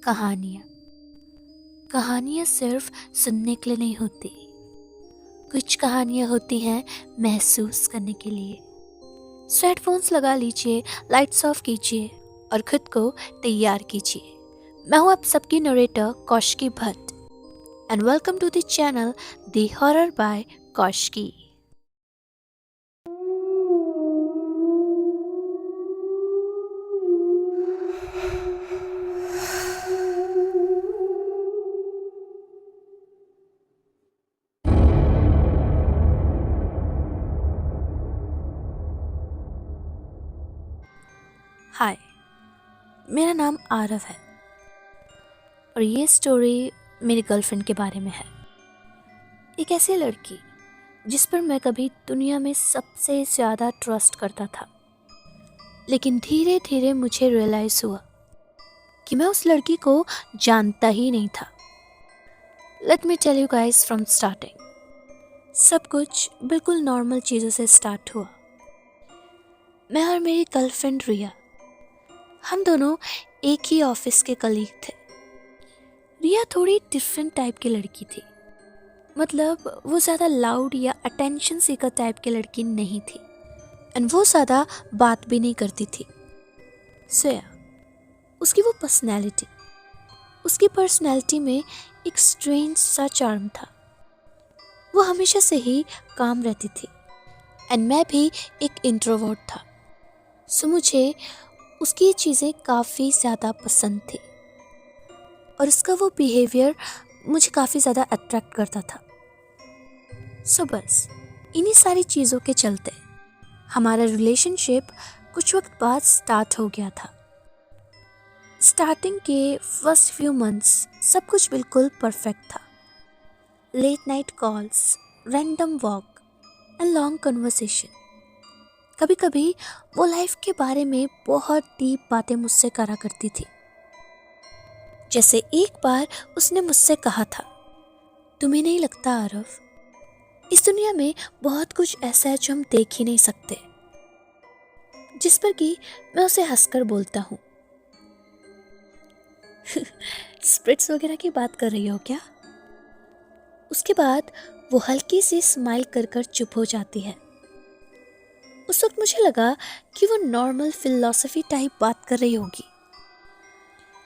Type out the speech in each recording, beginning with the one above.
कहानियाँ कहानियाँ सिर्फ सुनने के लिए नहीं होती। कुछ कहानियाँ होती हैं महसूस करने के लिए। सो हेडफोन्स लगा लीजिए, लाइट्स ऑफ कीजिए और खुद को तैयार कीजिए। मैं हूँ आप सबकी narrator Kaushiki Bhatt and welcome to the channel the horror by Kaushiki. Hi, मेरा नाम आरव है और ये स्टोरी मेरी गर्लफ्रेंड के बारे में है। एक ऐसी लड़की जिस पर मैं कभी दुनिया में सबसे ज़्यादा ट्रस्ट करता था, लेकिन धीरे धीरे मुझे रियलाइज़ हुआ कि मैं उस लड़की को जानता ही नहीं था। Let me tell you guys from starting. सब कुछ बिल्कुल नॉर्मल चीज़ों से स्टार्ट हुआ। मैं और मेरी गर्लफ्रेंड रिया, हम दोनों एक ही ऑफिस के कलीग थे। रिया थोड़ी डिफरेंट टाइप की लड़की थी। मतलब वो ज़्यादा लाउड या अटेंशन सीकर टाइप की लड़की नहीं थी एंड वो ज़्यादा बात भी नहीं करती थी। सोया उसकी वो उसकी पर्सनैलिटी में एक स्ट्रेंज सा चार्म था। वो हमेशा से ही काम रहती थी एंड मैं भी एक इंट्रोवर्ट था। सो मुझे उसकी ये चीज़ें काफ़ी ज़्यादा पसंद थी और उसका वो बिहेवियर मुझे काफ़ी ज़्यादा अट्रैक्ट करता था। सो बस इन्हीं सारी चीज़ों के चलते हमारा रिलेशनशिप कुछ वक्त बाद स्टार्ट हो गया था। स्टार्टिंग के फर्स्ट फ्यू मंथ्स सब कुछ बिल्कुल परफेक्ट था। Late night calls, random walk and long conversation. कभी कभी वो लाइफ के बारे में बहुत डीप बातें मुझसे करा करती थी। जैसे एक बार उसने मुझसे कहा था, तुम्हें नहीं लगता आरव, इस दुनिया में बहुत कुछ ऐसा है जो हम देख ही नहीं सकते? जिस पर कि मैं उसे हंसकर बोलता हूँ, स्प्रिट्स वगैरह की बात कर रही हो क्या? उसके बाद वो हल्की सी स्माइल कर कर चुप हो जाती है। उस वक्त मुझे लगा कि वो नॉर्मल फिलॉसफी टाइप बात कर रही होगी।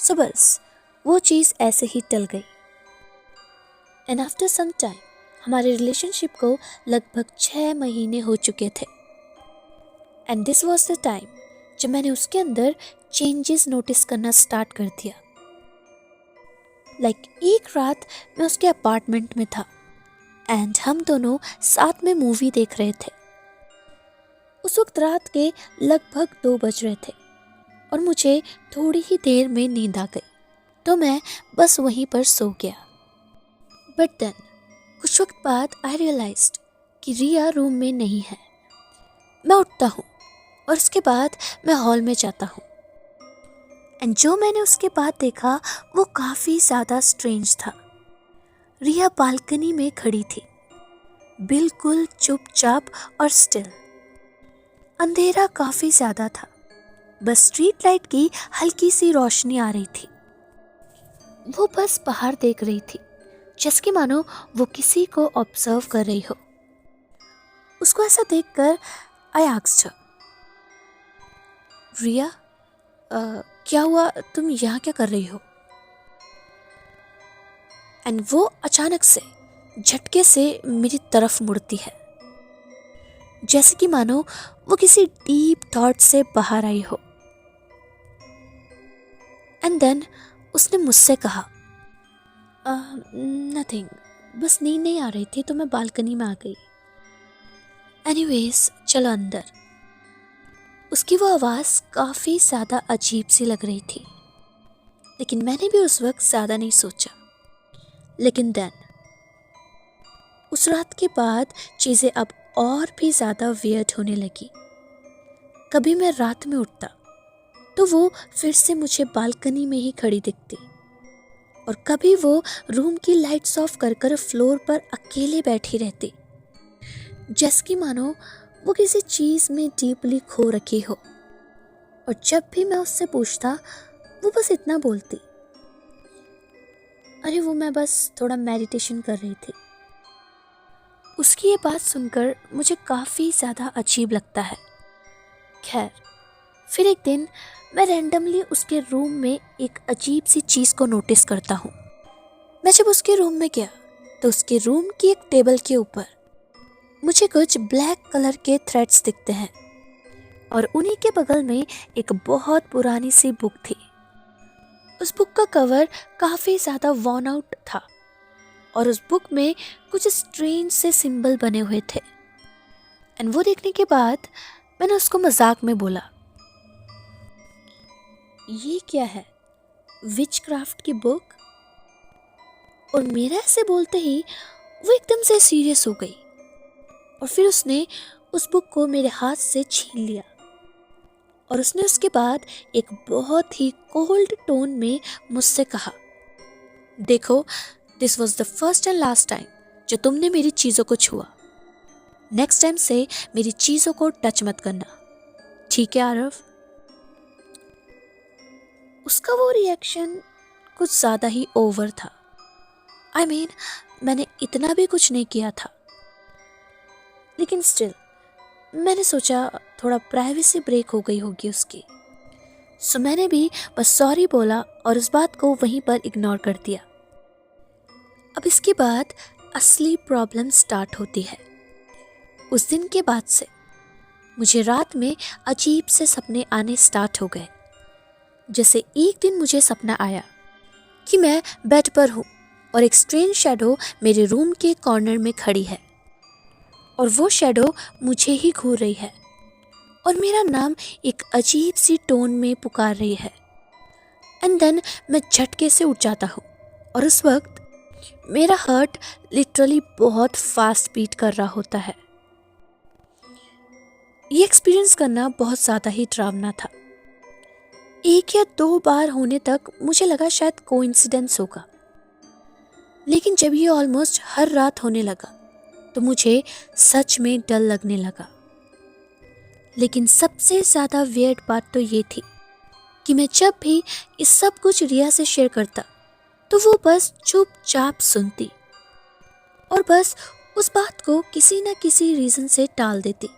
सो बस वो चीज़ ऐसे ही टल गई एंड आफ्टर सम टाइम हमारे रिलेशनशिप को लगभग 6 महीने हो चुके थे and this was the time जब मैंने उसके अंदर चेंजेस नोटिस करना स्टार्ट कर दिया। एक रात मैं उसके अपार्टमेंट में था एंड हम दोनों साथ में मूवी देख रहे थे। उस वक्त रात के लगभग 2 बज रहे थे और मुझे थोड़ी ही देर में नींद आ गई, तो मैं बस वहीं पर सो गया। बट देन कुछ वक्त बाद आई रियलाइज्ड कि रिया रूम में नहीं है। मैं उठता हूँ और उसके बाद मैं हॉल में जाता हूँ एंड जो मैंने उसके बाद देखा वो काफ़ी ज़्यादा स्ट्रेंज था। रिया बालकनी में खड़ी थी, बिल्कुल चुपचाप और स्टिल। अंधेरा काफ़ी ज़्यादा था, बस स्ट्रीट लाइट की हल्की सी रोशनी आ रही थी। वो बस बाहर देख रही थी, जैसे कि मानो वो किसी को ऑब्जर्व कर रही हो। उसको ऐसा देखकर आई आस्क्ड हर, रिया, क्या हुआ, तुम यहाँ क्या कर रही हो? एंड वो अचानक से झटके से मेरी तरफ मुड़ती है, जैसे कि मानो वो किसी डीप थॉट से बाहर आई हो। एंड देन उसने मुझसे कहा, नथिंग, बस नींद नहीं आ रही थी तो मैं बालकनी में आ गई। एनीवेज चलो अंदर। उसकी वो आवाज़ काफ़ी ज़्यादा अजीब सी लग रही थी, लेकिन मैंने भी उस वक्त ज़्यादा नहीं सोचा। लेकिन देन उस रात के बाद चीज़ें अब और भी ज़्यादा वियर्ड होने लगी। कभी मैं रात में उठता तो वो फिर से मुझे बालकनी में ही खड़ी दिखती और कभी वो रूम की लाइट्स ऑफ कर कर फ्लोर पर अकेले बैठी रहती, जैसे कि मानो वो किसी चीज़ में डीपली खो रखी हो। और जब भी मैं उससे पूछता वो बस इतना बोलती, अरे वो मैं बस थोड़ा मेडिटेशन कर रही थी। उसकी ये बात सुनकर मुझे काफ़ी ज़्यादा अजीब लगता है। खैर, फिर एक दिन मैं रैंडमली उसके रूम में एक अजीब सी चीज़ को नोटिस करता हूँ। मैं जब उसके रूम में गया तो उसके रूम की एक टेबल के ऊपर मुझे कुछ ब्लैक कलर के थ्रेड्स दिखते हैं और उन्हीं के बगल में एक बहुत पुरानी सी बुक थी। उस बुक का कवर काफ़ी ज़्यादा वॉर्न आउट था और उस बुक में कुछ स्ट्रेंज से सिंबल बने हुए थे। एंड वो देखने के बाद मैंने उसको मजाक में बोला, ये क्या है, विच क्राफ्ट की बुक? और मेरा ऐसे बोलते ही वो एकदम से सीरियस हो गई और फिर उसने उस बुक को मेरे हाथ से छीन लिया और उसने उसके बाद एक बहुत ही कोल्ड टोन में मुझसे कहा, देखो, this was the first and last time जो तुमने मेरी चीज़ों को छुआ। नेक्स्ट टाइम से मेरी चीज़ों को टच मत करना, ठीक है आरव? उसका वो रिएक्शन कुछ ज़्यादा ही ओवर था। I mean, मैंने इतना भी कुछ नहीं किया था, लेकिन स्टिल मैंने सोचा थोड़ा प्राइवेसी ब्रेक हो गई होगी उसकी। सो मैंने भी बस सॉरी बोला और उस बात को वहीं पर इग्नोर कर दिया। अब इसके बाद असली प्रॉब्लम स्टार्ट होती है। उस दिन के बाद से मुझे रात में अजीब से सपने आने स्टार्ट हो गए। जैसे एक दिन मुझे सपना आया कि मैं बेड पर हूँ और एक स्ट्रेंज शैडो मेरे रूम के कॉर्नर में खड़ी है और वो शैडो मुझे ही घूर रही है और मेरा नाम एक अजीब सी टोन में पुकार रही है। एंड देन मैं झटके से उठ जाता हूँ और उस वक्त मेरा हार्ट लिटरली बहुत फास्ट बीट कर रहा होता है। ये एक्सपीरियंस करना बहुत ज़्यादा ही डरावना था। 1 या 2 बार होने तक मुझे लगा शायद कोइंसिडेंस होगा, लेकिन जब ये ऑलमोस्ट हर रात होने लगा तो मुझे सच में डर लगने लगा। लेकिन सबसे ज़्यादा वियर्ड बात तो ये थी कि मैं जब भी इस सब कुछ रिया से शेयर करता तो वो बस चुपचाप सुनती और बस उस बात को किसी न किसी रीज़न से टाल देती।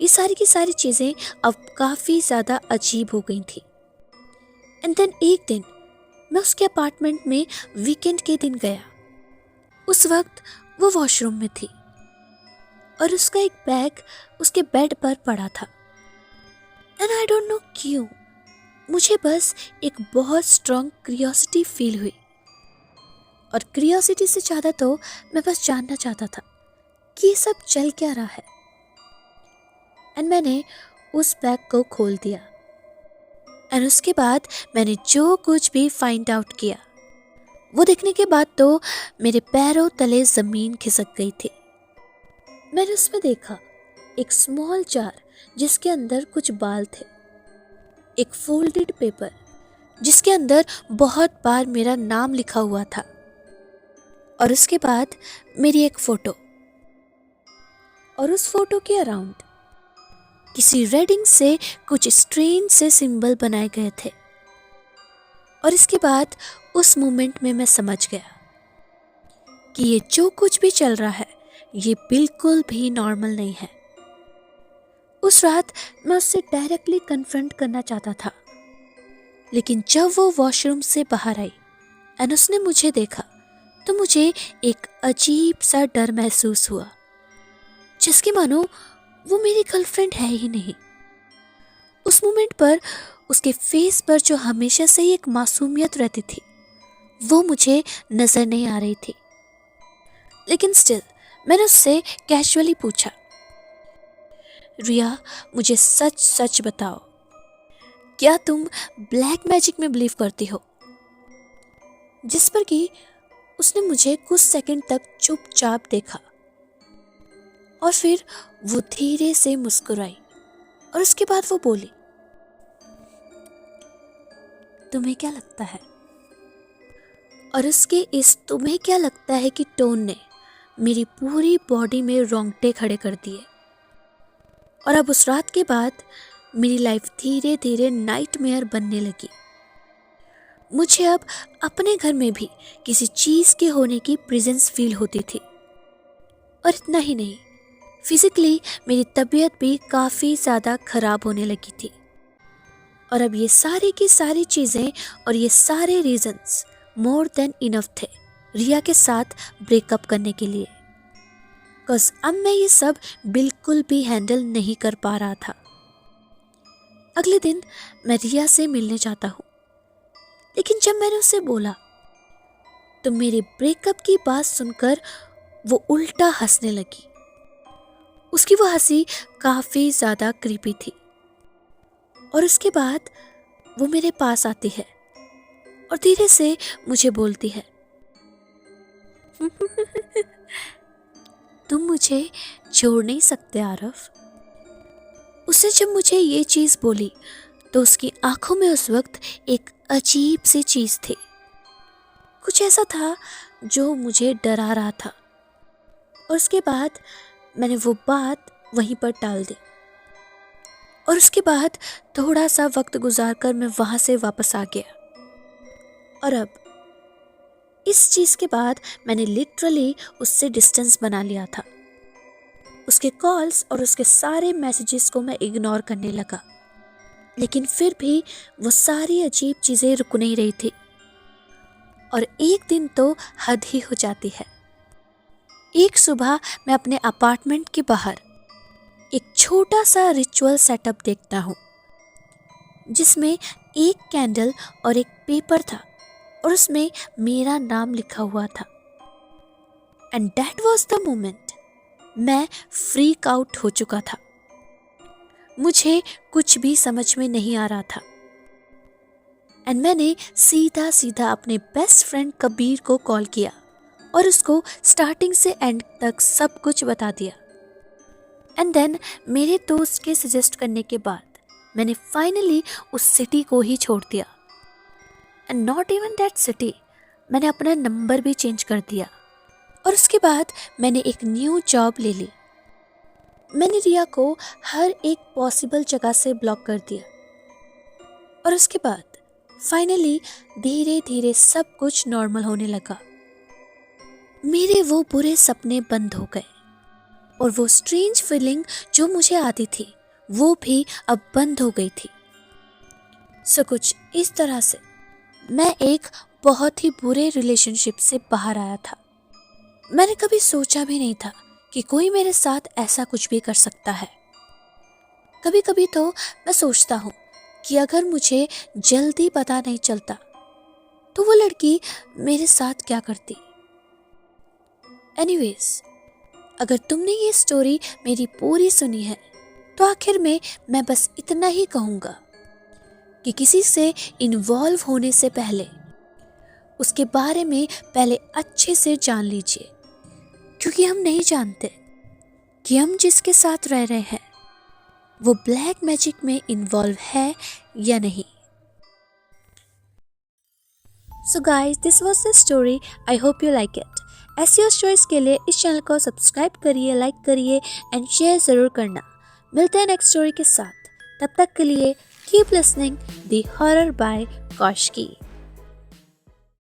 ये सारी की सारी चीज़ें अब काफ़ी ज़्यादा अजीब हो गई थी। एंड देन एक दिन मैं उसके अपार्टमेंट में वीकेंड के दिन गया। उस वक्त वो वॉशरूम में थी और उसका एक बैग उसके बेड पर पड़ा था। एंड आई डोंट नो क्यों मुझे बस एक बहुत स्ट्रॉन्ग क्यूरियोसिटी फील हुई और क्यूरियोसिटी से ज़्यादा तो मैं बस जानना चाहता था कि ये सब चल क्या रहा है। एंड मैंने उस बैग को खोल दिया एंड उसके बाद मैंने जो कुछ भी फाइंड आउट किया वो देखने के बाद तो मेरे पैरों तले ज़मीन खिसक गई थी। मैंने उसमें देखा एक स्मॉल जार जिसके अंदर कुछ बाल थे, एक फोल्डेड पेपर जिसके अंदर बहुत बार मेरा नाम लिखा हुआ था और उसके बाद मेरी एक फ़ोटो और उस फोटो के अराउंड किसी रेडिंग से कुछ स्ट्रेंज से सिंबल बनाए गए थे। और इसके बाद उस मोमेंट में मैं समझ गया कि ये जो कुछ भी चल रहा है ये बिल्कुल भी नॉर्मल नहीं है। उस रात मैं उससे डायरेक्टली कन्फ्रंट करना चाहता था, लेकिन जब वो वॉशरूम से बाहर आई एंड उसने मुझे देखा तो मुझे एक अजीब सा डर महसूस हुआ, जिसके मानो वो मेरी गर्लफ्रेंड है ही नहीं। उस मोमेंट पर उसके फेस पर जो हमेशा से ही एक मासूमियत रहती थी वो मुझे नज़र नहीं आ रही थी। लेकिन स्टिल मैंने उससे कैजुअली पूछा, रिया मुझे सच सच बताओ, क्या तुम ब्लैक मैजिक में बिलीव करती हो? जिस पर कि उसने मुझे कुछ सेकंड तक चुपचाप देखा और फिर वो धीरे से मुस्कुराई और उसके बाद वो बोली, तुम्हें क्या लगता है? और उसके इस तुम्हें क्या लगता है कि टोन ने मेरी पूरी बॉडी में रोंगटे खड़े कर दिए। और अब उस रात के बाद मेरी लाइफ धीरे धीरे नाइटमेयर बनने लगी। मुझे अब अपने घर में भी किसी चीज़ के होने की प्रेजेंस फील होती थी। और इतना ही नहीं, फिजिकली मेरी तबीयत भी काफ़ी ज़्यादा ख़राब होने लगी थी। और अब ये सारी की सारी चीज़ें और ये सारे रीजंस मोर देन इनफ थे रिया के साथ ब्रेकअप करने के लिए। बिकॉज अब मैं ये सब बिल्कुल भी हैंडल नहीं कर पा रहा था। अगले दिन मैं रिया से मिलने जाता हूँ, लेकिन जब मैंने उससे बोला तो मेरे ब्रेकअप की बात सुनकर वो उल्टा हंसने लगी। उसकी वो हंसी काफ़ी ज़्यादा क्रीपी थी। और उसके बाद वो मेरे पास आती है और धीरे से मुझे बोलती है, तुम मुझे छोड़ नहीं सकते आरफ। उसने जब मुझे ये चीज़ बोली तो उसकी आंखों में उस वक्त एक अजीब सी चीज़ थी। कुछ ऐसा था जो मुझे डरा रहा था। और उसके बाद मैंने वो बात वहीं पर टाल दी। और उसके बाद थोड़ा सा वक्त गुजारकर मैं वहाँ से वापस आ गया। और अब इस चीज़ के बाद मैंने लिटरली उससे डिस्टेंस बना लिया था। उसके कॉल्स और उसके सारे मैसेजेस को मैं इग्नोर करने लगा। लेकिन फिर भी वो सारी अजीब चीज़ें रुक नहीं रही थी। और एक दिन तो हद ही हो जाती है। एक सुबह मैं अपने अपार्टमेंट के बाहर एक छोटा सा रिचुअल सेटअप देखता हूँ, जिसमें एक कैंडल और एक पेपर था और उसमें मेरा नाम लिखा हुआ था। And that was the moment मैं फ्रीक आउट हो चुका था। मुझे कुछ भी समझ में नहीं आ रहा था। एंड मैंने सीधा सीधा अपने बेस्ट फ्रेंड कबीर को कॉल किया और उसको स्टार्टिंग से एंड तक सब कुछ बता दिया। एंड देन मेरे दोस्त के सजेस्ट करने के बाद मैंने फाइनली उस सिटी को ही छोड़ दिया। And not even that city, मैंने अपना नंबर भी चेंज कर दिया। और उसके बाद मैंने एक न्यू जॉब ले ली। मैंने रिया को हर एक पॉसिबल जगह से ब्लॉक कर दिया। और उसके बाद फाइनली धीरे धीरे सब कुछ नॉर्मल होने लगा। मेरे वो बुरे सपने बंद हो गए और वो स्ट्रेंज फीलिंग जो मुझे आती थी वो भी अब बंद हो गई थी। सो कुछ इस तरह से मैं एक बहुत ही बुरे रिलेशनशिप से बाहर आया था। मैंने कभी सोचा भी नहीं था कि कोई मेरे साथ ऐसा कुछ भी कर सकता है। कभी कभी तो मैं सोचता हूँ कि अगर मुझे जल्दी पता नहीं चलता तो वो लड़की मेरे साथ क्या करती। एनीवेज, अगर तुमने ये स्टोरी मेरी पूरी सुनी है तो आखिर में मैं बस इतना ही कहूँगा कि किसी से इन्वॉल्व होने से पहले उसके बारे में पहले अच्छे से जान लीजिए, क्योंकि हम नहीं जानते कि हम जिसके साथ रह रहे हैं वो ब्लैक मैजिक में इन्वॉल्व है या नहीं। So guys, this was the story. I hope you like it. ऐसी और स्टोरीज के लिए इस चैनल को सब्सक्राइब करिए, लाइक करिए एंड शेयर ज़रूर करना। मिलते हैं नेक्स्ट स्टोरी के साथ। तब तक के लिए keep listening the horror by Kaushiki.